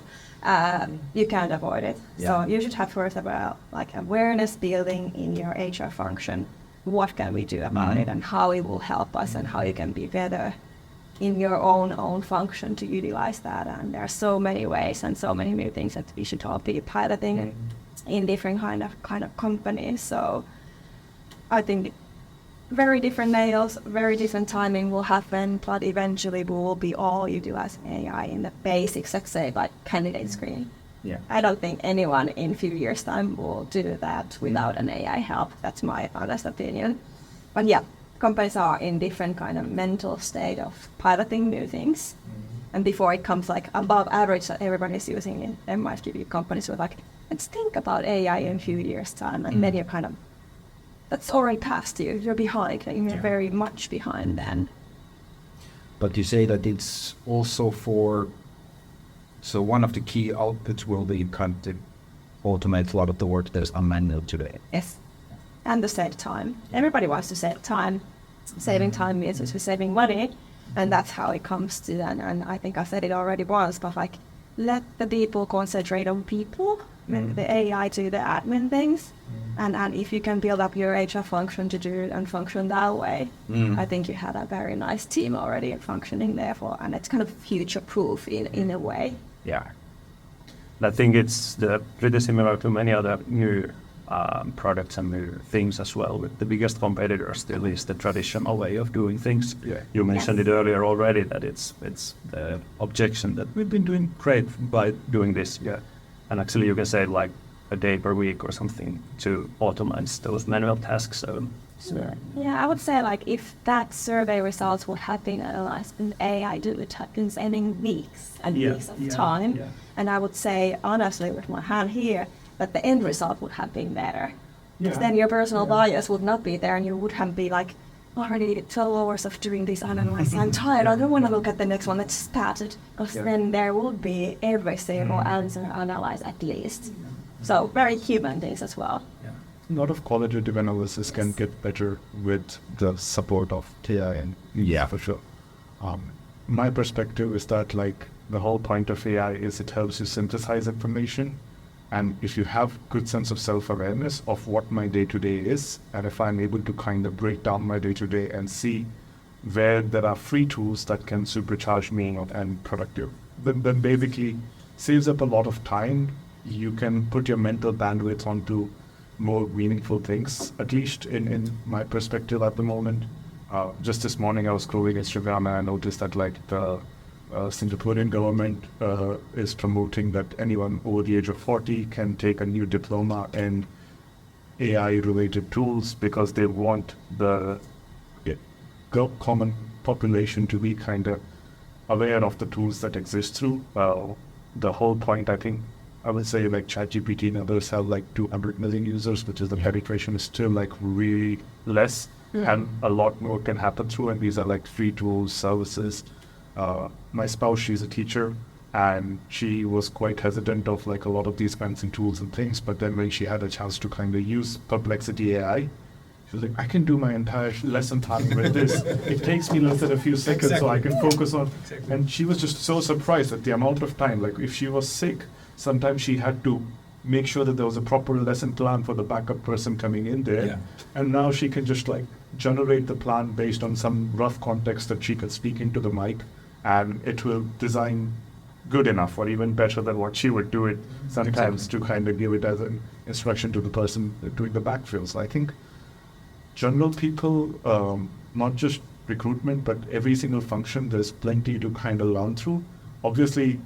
You can't avoid it. Yeah. So you should have first about like awareness building in your HR function. What can we do about it and how it will help us and how you can be better in your own function to utilize that. And there are so many ways and so many new things that we should all be piloting in different kind of companies. So I think very different nails, very different timing will happen, but eventually we will be all utilizing AI in the basics, let's say, like candidate screening. Yeah. I don't think anyone in a few years' time will do that without an AI help. That's my honest opinion. But yeah, companies are in different kind of mental state of piloting new things. And before it comes like above average that everybody's using it, there might be companies who are like, let's think about AI in a few years' time. And then you're kind of, that's already past you. You're behind. Like, you're very much behind then. But you say that it's also so one of the key outputs will be kind of to automate a lot of the work that is unmanual today. Yes. And to save time. Everybody wants to save time. Saving time means it's saving money. And that's how it comes to that. And I think I said it already once, but like, let the people concentrate on people, the AI do the admin things. And if you can build up your HR function to do it and function that way, I think you had a very nice team already functioning therefore. And it's kind of future-proof in a way. Yeah. I think it's pretty similar to many other new products and new things as well. With the biggest competitor still is the traditional way of doing things. Yeah. You mentioned it earlier already that it's the objection that we've been doing great by doing this. Yeah. And actually you can say like a day per week or something to automate those manual tasks. So yeah, I would say like if that survey results would have been analyzed in AI, it would have been spending weeks and weeks of time. Yeah. And I would say honestly with my hand here that the end result would have been better. Because then your personal bias would not be there and you would have been like, already 12 hours of doing this analysis, I'm tired, I don't want to look at the next one, let's start it. Because then there would be every single answer analyzed at least. So very human things as well. A lot of qualitative analysis can get better with the support of TI and for sure. My perspective is that like the whole point of AI is it helps you synthesize information. And if you have good sense of self-awareness of what my day-to-day is, and if I'm able to kind of break down my day-to-day and see where there are free tools that can supercharge me and productive, then basically saves up a lot of time. You can put your mental bandwidth onto more meaningful things, at least in my perspective at the moment. Just this morning I was scrolling Instagram and I noticed that like the Singaporean government is promoting that anyone over the age of 40 can take a new diploma in AI-related tools because they want the common population to be kind of aware of the tools that exist through. The whole point, I think, I would say like ChatGPT and others have like 200 million users, which is the penetration is still like really less, and a lot more can happen through, and these are like free tools, services. My spouse, she's a teacher, and she was quite hesitant of like a lot of these fancy tools and things, but then when she had a chance to kind of use Perplexity AI, she was like, I can do my entire lesson planning with this. It takes me less than a few seconds, so I can focus on. And she was just so surprised at the amount of time. Like if she was sick, sometimes she had to make sure that there was a proper lesson plan for the backup person coming in there. Yeah. And now she can just like generate the plan based on some rough context that she could speak into the mic, and it will design good enough or even better than what she would do it sometimes to kind of give it as an instruction to the person doing the backfill. So I think general people, not just recruitment, but every single function, there's plenty to kind of learn through. Obviously,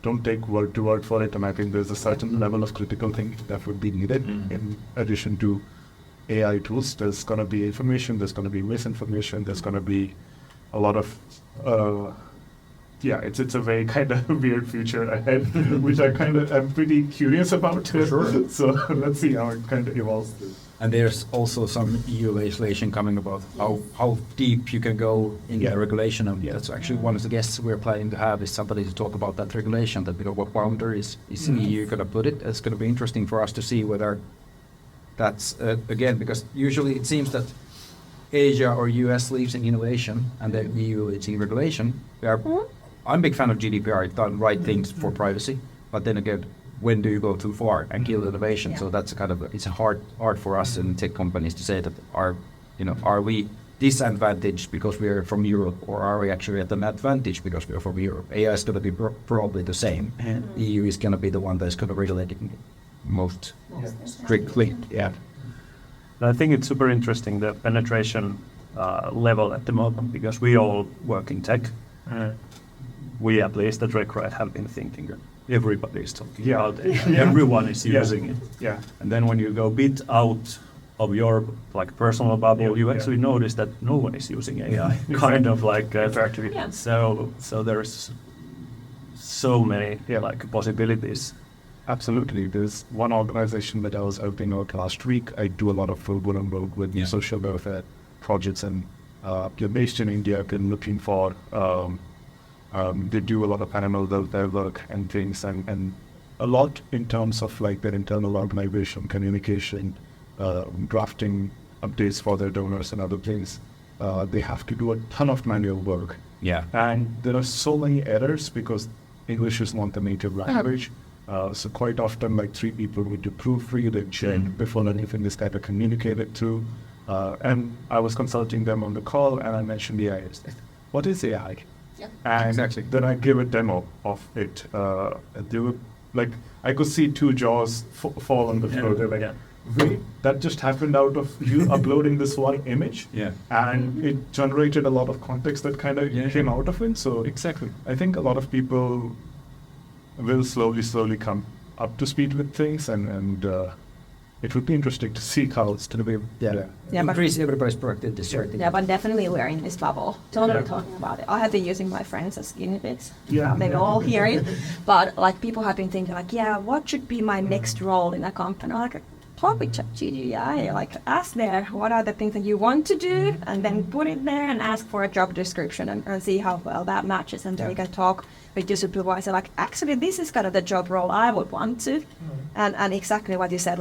don't take word to word for it. And I think there's a certain level of critical thinking that would be needed in addition to AI tools. There's going to be information, there's going to be misinformation, there's going to be a lot of, it's a very kind of weird future ahead, which I kind of am pretty curious about. Sure. So let's see how it kind of evolves. And there's also some EU legislation coming about how deep you can go in the regulation. And that's actually one of the guests we're planning to have is somebody to talk about that regulation, that what boundaries is the EU going to put it. It's going to be interesting for us to see whether that's, again, because usually it seems that Asia or US leads in innovation and the EU leads in regulation. I'm a big fan of GDPR. It's done right things for privacy, but then again, when do you go too far and kill innovation? Yeah. So that's it's a hard for us in tech companies to say that are we disadvantaged because we are from Europe, or are we actually at an advantage because we are from Europe? AI is going to be probably the same. The EU is going to be the one that's going to regulate it most strictly. Yeah. I think it's super interesting, the penetration level at the moment, because we all work in tech. We, at least at Recruit, have been thinking that everybody is talking about it. Everyone is using it. Yeah. And then when you go a bit out of your personal bubble, you actually notice that no one is using AI. Kind of effectively. Yeah. So there's so many possibilities. Absolutely. There's one organization that I was helping out last week. I do a lot of program work with social welfare projects, and they're based in India. Been looking for. They do a lot of animal welfare work and things, and a lot in terms of their internal organization, communication, drafting updates for their donors and other things. They have to do a ton of manual work. Yeah. And there are so many errors because English is not the native language. So quite often, 3 people need to proofread and check before anything is kind of communicated to. And I was consulting them on the call, and I mentioned AI. What is AI? Yeah. And then I give a demo of it. They were I could see 2 jaws fall on the floor. They're wait, that just happened out of you uploading this one image. Yeah. And it generated a lot of context that kind of came out of it. So exactly. I think a lot of people will slowly come up to speed with things, and it would be interesting to see how it's going to be. Increase everybody's productivity. Yeah, but definitely we're in this bubble. Totally talking about it. I have been using my friends as guinea pigs. Yeah. They all hear it. But people have been thinking what should be my next role in a company? Talk with ChatGPT, ask there what are the things that you want to do, and then put it there and ask for a job description and see how well that matches, and then you can talk with your supervisor, actually this is kind of the job role I would want to, and exactly what you said,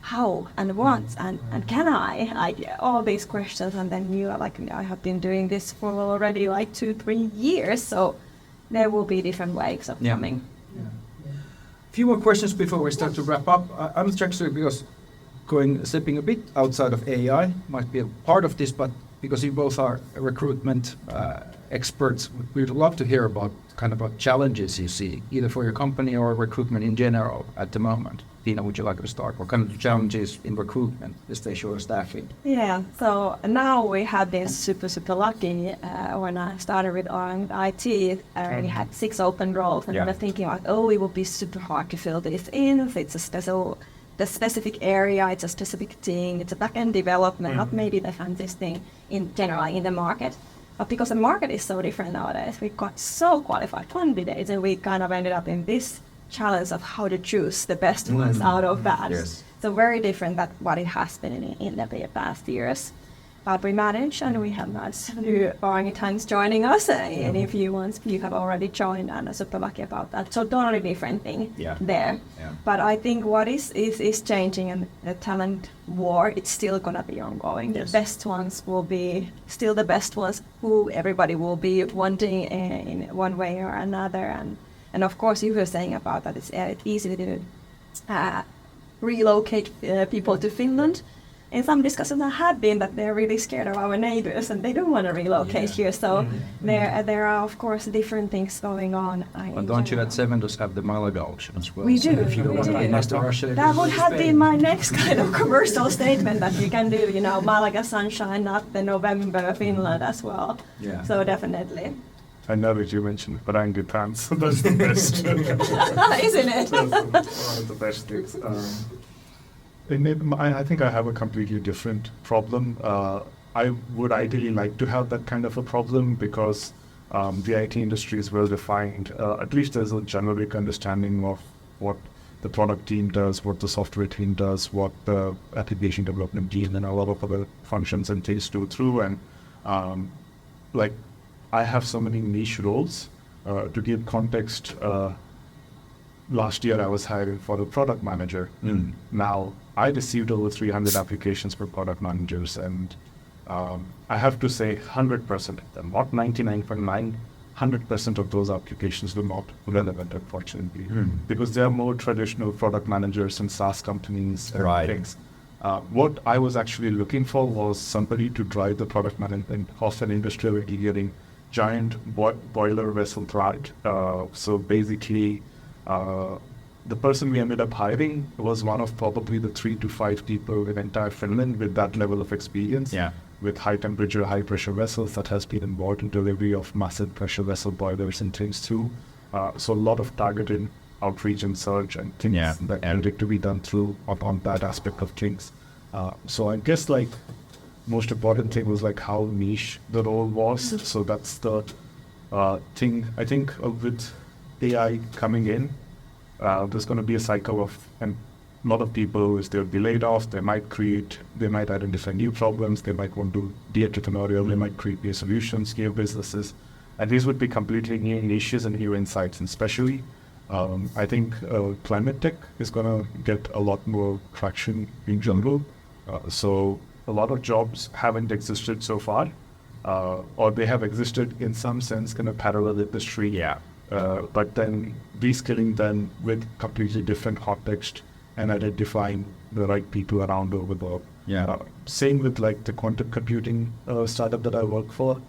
how and what and can I all these questions, and then you are I have been doing this for already 2-3 years, so there will be different ways of coming. A few more questions before we start to wrap up. I'm actually, because stepping a bit outside of AI might be a part of this, but because you both are recruitment experts, we'd love to hear about challenges you see, either for your company or recruitment in general at the moment. Tiina, would you like to start? What kind of challenges in recruitment, especially staffing? Yeah, so now we have been super lucky. When I started with Orangit IT, we had 6 open roles, and we were thinking it would be super hard to fill this in. If it's the specific area, it's a specific thing, it's a back-end development, not maybe the fanciest thing in general in the market. But because the market is so different nowadays, we got so qualified candidates, and we kind of ended up in this challenge of how to choose the best ones out of that. Yes. So very different than what it has been in the past years. But we managed, and we have nice new orangutans joining us. And if you have already joined, and I'm super lucky about that. So totally different thing there. Yeah. But I think what is changing, and the talent war, it's still going to be ongoing. Yes. The best ones will be still the best ones who everybody will be wanting in one way or another. And of course, you were saying about that it's easy to relocate people to Finland. And some discussions have been that they're really scared of our neighbors and they don't want to relocate here. So there are, of course, different things going on. But don't you at Seventus have the Malaga option as well? We do. So if you don't want to be next to Russia, that would have been my next kind of commercial statement, that you can do, Malaga sunshine, not the November Finland as well. Yeah. So definitely. I know that you mentioned orangutans. That's the best. Isn't it? That's one of the best things. I think I have a completely different problem. I would ideally like to have that kind of a problem because the IT industry is well defined. At least there's a generic understanding of what the product team does, what the software team does, what the application development team and a lot of other functions and things do through. And like I have so many niche roles. To give context, last year I was hiring for the product manager. Now I received over 300 applications for product managers, and I have to say 100% of them, not 99.9, 100% of those applications were not relevant, unfortunately, because they are more traditional product managers and SaaS companies and things. What I was actually looking for was somebody to drive the product management of an industrial engineering giant boiler vessel plant. So basically, the person we ended up hiring was one of probably the 3 to 5 people in entire Finland with that level of experience. With high temperature, high pressure vessels that has been involved in delivery of massive pressure vessel boilers and things too. So a lot of targeted outreach and search and things that needed to be done through on that aspect of things. So I guess like most important thing was like how niche the role was. So that's the thing. I think with AI coming in, there's going to be a cycle of a lot of people, is they'll be laid off, they might identify new problems, they might want to be entrepreneurial, they might create new solutions, new businesses. And these would be completely new niches and new insights. And especially, I think climate tech is going to get a lot more traction in general. So a lot of jobs haven't existed so far, or they have existed in some sense kind of parallel industry. But then reskilling them with completely different context and identifying the right people around over the same with like the quantum computing startup that I work for.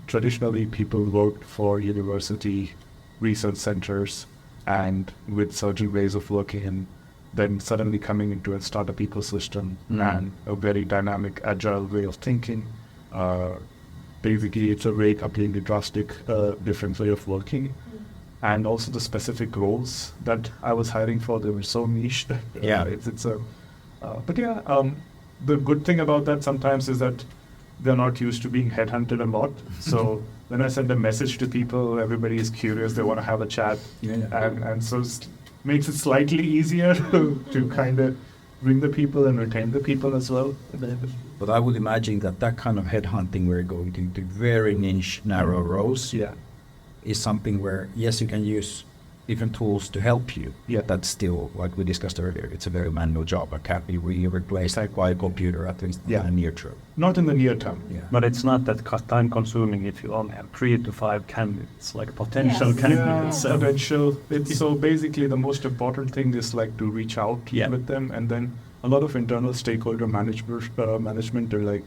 Traditionally, people worked for university research centers and with certain ways of working, and then suddenly coming into a startup ecosystem and a very dynamic, agile way of thinking. Basically, it's a very completely drastic, different way of working. And also the specific roles that I was hiring for, they were so niche. The good thing about that sometimes is that they're not used to being headhunted a lot. So when I send a message to people, everybody is curious, they want to have a chat. And so it makes it slightly easier to kind of bring the people and retain the people as well. But I would imagine that kind of headhunting, we're going into very niche, narrow roles. Is something where, yes, you can use different tools to help you. That's still, like we discussed earlier, it's a very manual job. It can't be replaced by a computer, at least in the near term. Not in the near term. But it's not that time consuming if you only have 3 to 5 candidates, like potential candidates. Potential. So basically the most important thing is like to reach out with them, and then a lot of internal stakeholder management are like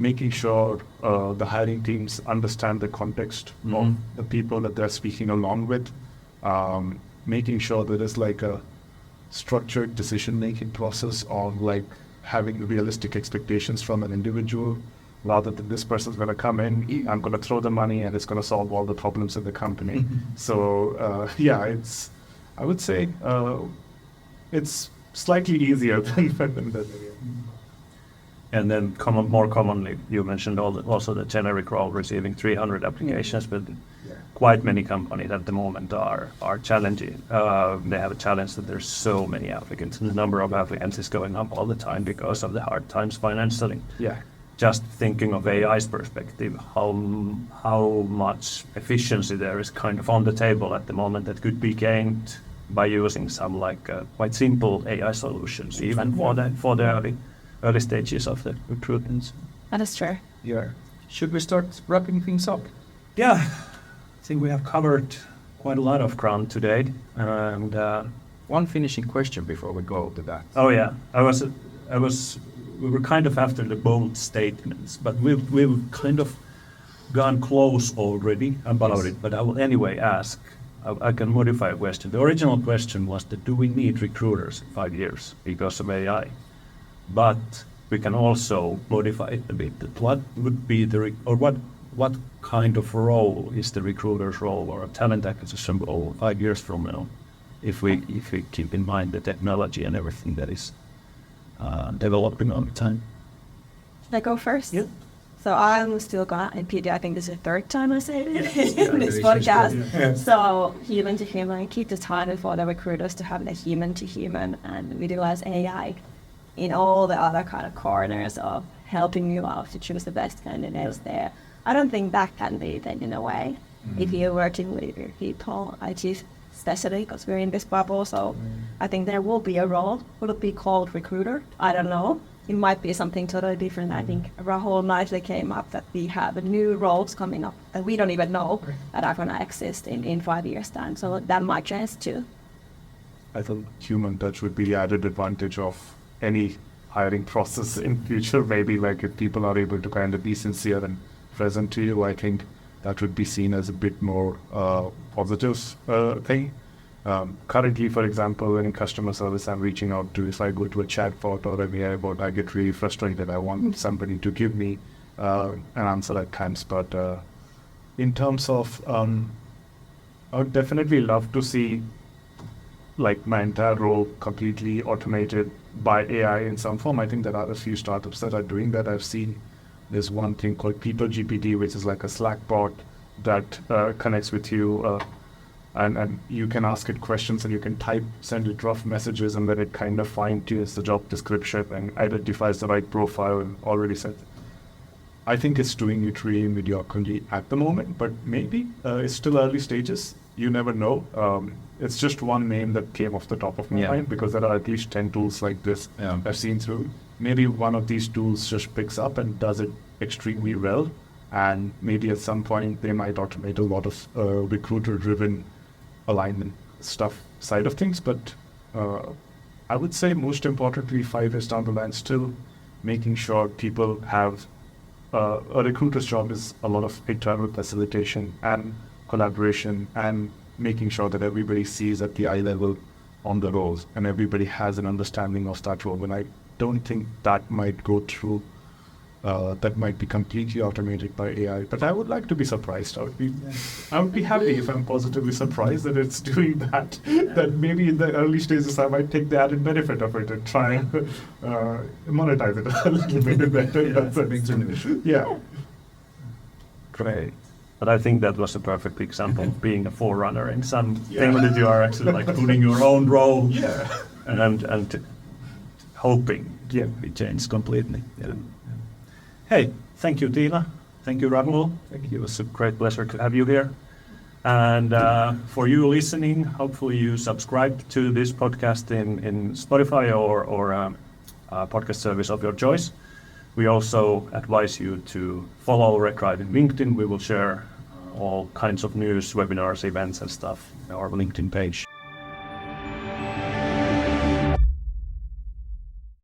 making sure the hiring teams understand the context of the people that they're speaking along with, making sure that there's like a structured decision-making process on like having realistic expectations from an individual, rather than this person's going to come in, I'm going to throw the money and it's going to solve all the problems in the company. So I would say it's slightly easier than that. And then more commonly, you mentioned also the generic role receiving 300 applications, but quite many companies at the moment are challenging. They have a challenge that there's so many applicants. The number of applicants is going up all the time because of the hard times financially. Just thinking of AI's perspective, how much efficiency there is kind of on the table at the moment that could be gained by using some like quite simple AI solutions, even for the early stages of the recruitment. That is true. Should we start wrapping things up? I think we have covered quite a lot of ground today. And one finishing question before we go to that. We were kind of after the bold statements, but we've kind of gone close already about it. But I will anyway ask. I can modify a question. The original question was that do we need recruiters in 5 years because of AI? But we can also modify it a bit. That what would be what kind of role is the recruiter's role or a talent acquisition role 5 years from now, if we keep in mind the technology and everything that is developing all the time? Should I go first? Yeah. So I'm still gonna repeat it. I think this is the third time I say it Yeah, in this very podcast. Yeah. So human to human, keep the time for the recruiters to have the human to human and utilize AI in all the other kind of corners of helping you out to choose the best candidates there. I don't think that can be then in a way. If you're working with your people, IT especially, because we're in this bubble, so I think there will be a role. Will it be called recruiter? I don't know. It might be something totally different. I think Rahul nicely came up that we have new roles coming up that we don't even know that are going to exist in 5 years' time. So that might change too. I think human touch would be the added advantage of any hiring process in future. Maybe like if people are able to kind of be sincere and present to you, I think that would be seen as a bit more positive thing. Currently, for example, in customer service, I'm reaching out to, if I go to a chatbot or a AI bot, I get really frustrated. I want somebody to give me an answer at times. But in terms of, I would definitely love to see like my entire role completely automated by AI in some form. I think there are a few startups that are doing that. I've seen there's one thing called People GPT, which is like a Slack bot that connects with you. And you can ask it questions and you can send it rough messages, and then it kind of fine-tunes the job description and identifies the right profile and already said. I think it's doing it really mediocrely at the moment, but maybe it's still early stages. You never know. It's just one name that came off the top of my mind, because there are at least 10 tools like this I've seen through. Maybe one of these tools just picks up and does it extremely well, and maybe at some point they might automate a lot of recruiter-driven alignment stuff side of things. But I would say most importantly, 5 years down the line, still making sure people have a recruiter's job is a lot of internal facilitation and collaboration and making sure that everybody sees at the eye level on the roles and everybody has an understanding of that role. And I don't think that might go through, that might be completely automated by AI. But I would like to be surprised. I would be happy if I'm positively surprised that it's doing that. That maybe in the early stages I might take the added benefit of it and try and monetize it a little bit better. That's a big thing. Yeah. Great. But I think that was a perfect example of being a forerunner in something that you are actually like putting your own role and hoping it changes completely. Yeah. Hey, thank you, Tiina. Thank you, Rahul. Thank you. It was a great pleasure to have you here. And for you listening, hopefully you subscribe to this podcast in Spotify or podcast service of your choice. We also advise you to follow RecRight in LinkedIn. We will share all kinds of news, webinars, events and stuff on our LinkedIn page.